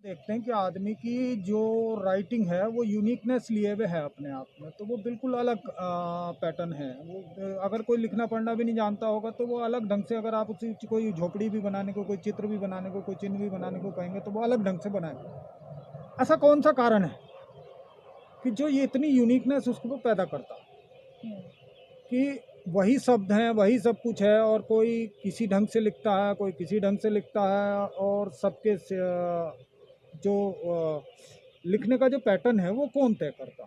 देखते हैं कि आदमी की जो राइटिंग है वो यूनिकनेस लिए हुए है अपने आप में, तो वो बिल्कुल अलग पैटर्न है। वो अगर कोई लिखना पढ़ना भी नहीं जानता होगा तो वो अलग ढंग से, अगर आप उसी कोई झोपड़ी भी बनाने को, कोई चित्र भी बनाने को, कोई चिन्ह भी बनाने को कहेंगे तो वो अलग ढंग से बनाएगा। ऐसा कौन सा कारण है कि जो ये इतनी यूनिकनेस उसको पैदा करता कि वही शब्द हैं, वही सब कुछ है, और कोई किसी ढंग से लिखता है, कोई किसी ढंग से लिखता है, और सबके जो लिखने का जो पैटर्न है वो कौन तय करता।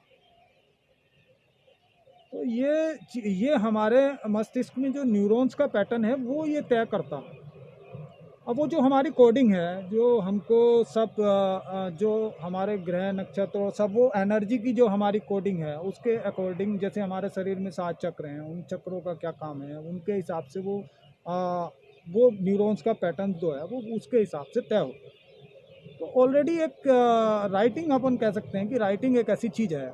तो ये हमारे मस्तिष्क में जो न्यूरॉन्स का पैटर्न है वो ये तय करता। अब वो जो हमारी कोडिंग है, जो हमको सब जो हमारे ग्रह नक्षत्र सब, वो एनर्जी की जो हमारी कोडिंग है उसके अकॉर्डिंग, जैसे हमारे शरीर में 7 चक्र हैं, उन चक्रों का क्या काम है उनके हिसाब से वो न्यूरॉन्स का पैटर्न जो है वो उसके हिसाब से तय हो। तो ऑलरेडी एक राइटिंग अपन कह सकते हैं कि राइटिंग एक ऐसी चीज़ है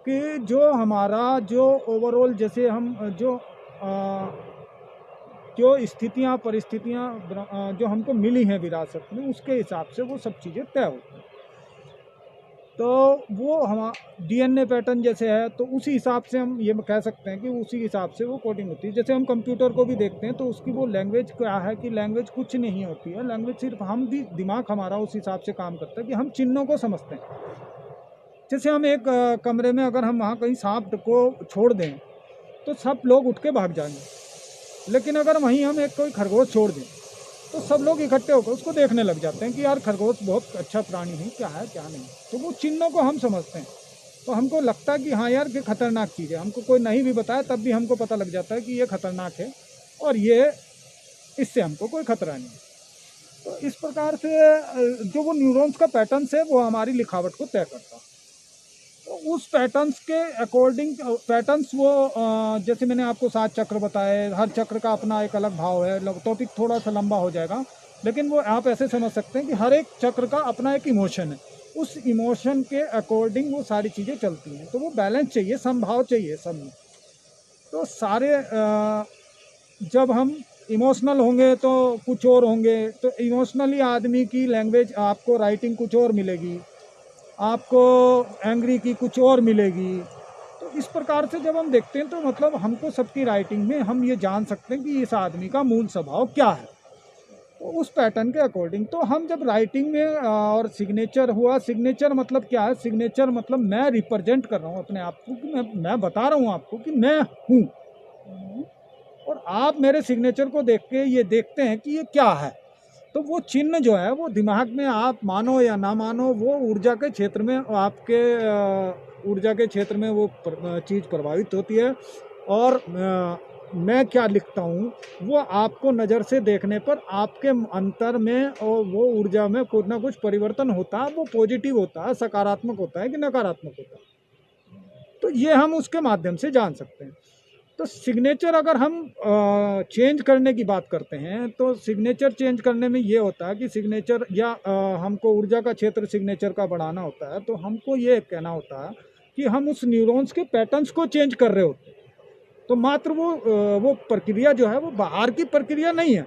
कि जो हमारा जो ओवरऑल, जैसे हम जो स्थितियाँ परिस्थितियाँ जो हमको मिली हैं विरासत में, उसके हिसाब से वो सब चीज़ें तय होती हैं। तो वो हम डीएनए पैटर्न जैसे है, तो उसी हिसाब से हम ये कह सकते हैं कि उसी हिसाब से वो कोडिंग होती है। जैसे हम कंप्यूटर को भी देखते हैं तो उसकी वो लैंग्वेज क्या है कि लैंग्वेज कुछ नहीं होती है, लैंग्वेज सिर्फ हम भी, दिमाग हमारा उस हिसाब से काम करता है कि हम चिन्हों को समझते हैं। जैसे हम एक कमरे में अगर हम वहाँ कहीं सांप को छोड़ दें तो सब लोग उठ के भाग जाएंगे, लेकिन अगर वहीं हम एक कोई खरगोश छोड़ दें तो सब लोग इकट्ठे होकर उसको देखने लग जाते हैं कि यार खरगोश बहुत अच्छा प्राणी है, क्या है क्या नहीं। तो वो चिन्हों को हम समझते हैं, तो हमको लगता है कि हाँ यार ये खतरनाक चीज़ है। हमको कोई नहीं भी बताया तब भी हमको पता लग जाता है कि ये खतरनाक है और ये, इससे हमको कोई खतरा नहीं है। तो इस प्रकार से जो वो न्यूरॉन्स का पैटर्न्स है वो हमारी लिखावट को तय करता है। तो उस पैटर्न्स के अकॉर्डिंग पैटर्न्स वो जैसे मैंने आपको 7 चक्र बताए, हर चक्र का अपना एक अलग भाव है। टॉपिक थोड़ा सा लंबा हो जाएगा, लेकिन वो आप ऐसे समझ सकते हैं कि हर एक चक्र का अपना एक इमोशन है, उस इमोशन के अकॉर्डिंग वो सारी चीज़ें चलती हैं। तो वो बैलेंस चाहिए, समभाव चाहिए सब में। तो सारे जब हम इमोशनल होंगे तो कुछ और होंगे, तो इमोशनली आदमी की लैंग्वेज आपको राइटिंग कुछ और मिलेगी, आपको एंग्री की कुछ और मिलेगी। तो इस प्रकार से जब हम देखते हैं तो मतलब हमको सबकी राइटिंग में हम ये जान सकते हैं कि इस आदमी का मूल स्वभाव क्या है, तो उस पैटर्न के अकॉर्डिंग। तो हम जब राइटिंग में और सिग्नेचर हुआ, सिग्नेचर मतलब क्या है, सिग्नेचर मतलब मैं रिप्रेजेंट कर रहा हूँ अपने आप को, कि मैं बता रहा हूँ आपको कि मैं हूँ, और आप मेरे सिग्नेचर को देख के ये देखते हैं कि ये क्या है। तो वो चिन्ह जो है वो दिमाग में, आप मानो या ना मानो, वो ऊर्जा के क्षेत्र में, आपके ऊर्जा के क्षेत्र में वो चीज़ प्रभावित होती है। और मैं क्या लिखता हूँ वो आपको नज़र से देखने पर आपके अंतर में और वो ऊर्जा में कुछ ना कुछ परिवर्तन होता है। वो पॉजिटिव होता है, सकारात्मक होता है कि नकारात्मक होता है, तो ये हम उसके माध्यम से जान सकते हैं। तो सिग्नेचर अगर हम चेंज करने की बात करते हैं तो सिग्नेचर चेंज करने में ये होता है कि सिग्नेचर या हमको ऊर्जा का क्षेत्र सिग्नेचर का बढ़ाना होता है, तो हमको ये कहना होता है कि हम उस न्यूरॉन्स के पैटर्न्स को चेंज कर रहे होते हैं। तो मात्र वो प्रक्रिया जो है वो बाहर की प्रक्रिया नहीं है,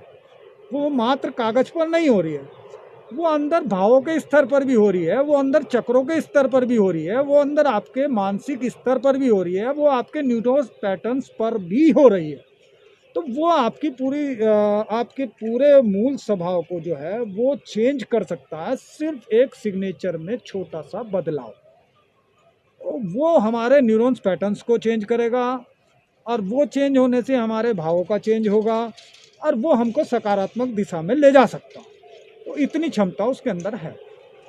वो मात्र कागज पर नहीं हो रही है, वो अंदर भावों के स्तर पर भी हो रही है, वो अंदर चक्रों के स्तर पर भी हो रही है, वो अंदर आपके मानसिक स्तर पर भी हो रही है, वो आपके न्यूरॉन्स पैटर्न्स पर भी हो रही है। तो वो आपकी आपके पूरे मूल स्वभाव को जो है वो चेंज कर सकता है सिर्फ एक सिग्नेचर में छोटा सा बदलाव। तो वो हमारे न्यूरॉन्स पैटर्न्स को चेंज करेगा, और वो चेंज होने से हमारे भावों का चेंज होगा, और वो हमको सकारात्मक दिशा में ले जा सकता है। तो इतनी क्षमता उसके अंदर है।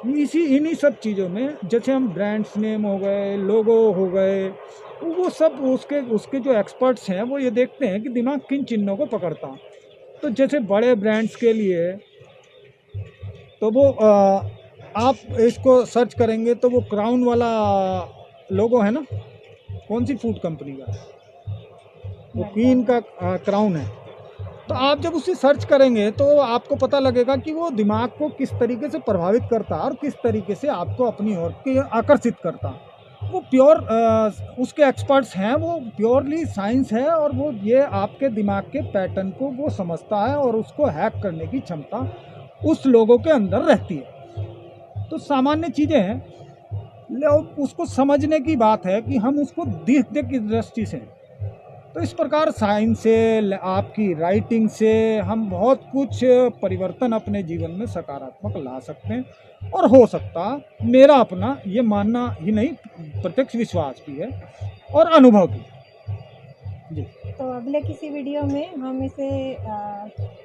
इन्हीं सब चीज़ों में, जैसे हम ब्रांड्स नेम हो गए, लोगो हो गए, तो वो सब उसके उसके जो एक्सपर्ट्स हैं वो ये देखते हैं कि दिमाग किन चिन्हों को पकड़ता है। तो जैसे बड़े ब्रांड्स के लिए तो वो आप इसको सर्च करेंगे तो वो क्राउन वाला लोगो है ना, कौन सी फूड कंपनी का, वो क्वीन का क्राउन है। तो आप जब उसे सर्च करेंगे तो आपको पता लगेगा कि वो दिमाग को किस तरीके से प्रभावित करता है और किस तरीके से आपको अपनी ओर आकर्षित करता है। वो प्योर उसके एक्सपर्ट्स हैं, वो प्योरली साइंस है, और वो ये आपके दिमाग के पैटर्न को वो समझता है और उसको हैक करने की क्षमता उस लोगों के अंदर रहती है। तो सामान्य चीज़ें हैं, उसको समझने की बात है कि हम उसको देखते किस दृष्टि से। तो इस प्रकार साइंस से, आपकी राइटिंग से हम बहुत कुछ परिवर्तन अपने जीवन में सकारात्मक ला सकते हैं, और हो सकता, मेरा अपना ये मानना ही नहीं, प्रत्यक्ष विश्वास भी है और अनुभव भी जी। तो अगले किसी वीडियो में हम इसे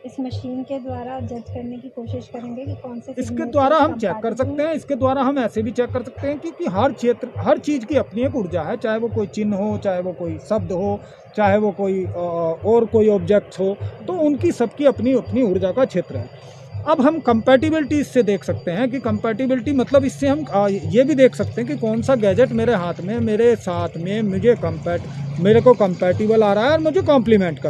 इस मशीन के द्वारा जज करने की कोशिश करेंगे कि कौन से इसके द्वारा हम चेक कर सकते हैं, इसके द्वारा हम ऐसे भी चेक कर सकते हैं कि हर क्षेत्र, हर चीज़ की अपनी एक ऊर्जा है, चाहे वो कोई चिन्ह हो, चाहे वो कोई शब्द हो, चाहे वो कोई और कोई ऑब्जेक्ट हो, तो उनकी सबकी अपनी अपनी ऊर्जा का क्षेत्र है। अब हम कंपैटिबिलिटी इससे देख सकते हैं कि कंपैटिबिलिटी मतलब इससे हम ये भी देख सकते हैं कि कौन सा गैजेट मेरे हाथ में, मेरे साथ में मेरे को कंपैटिबल आ रहा है और मुझे कॉम्प्लीमेंट कर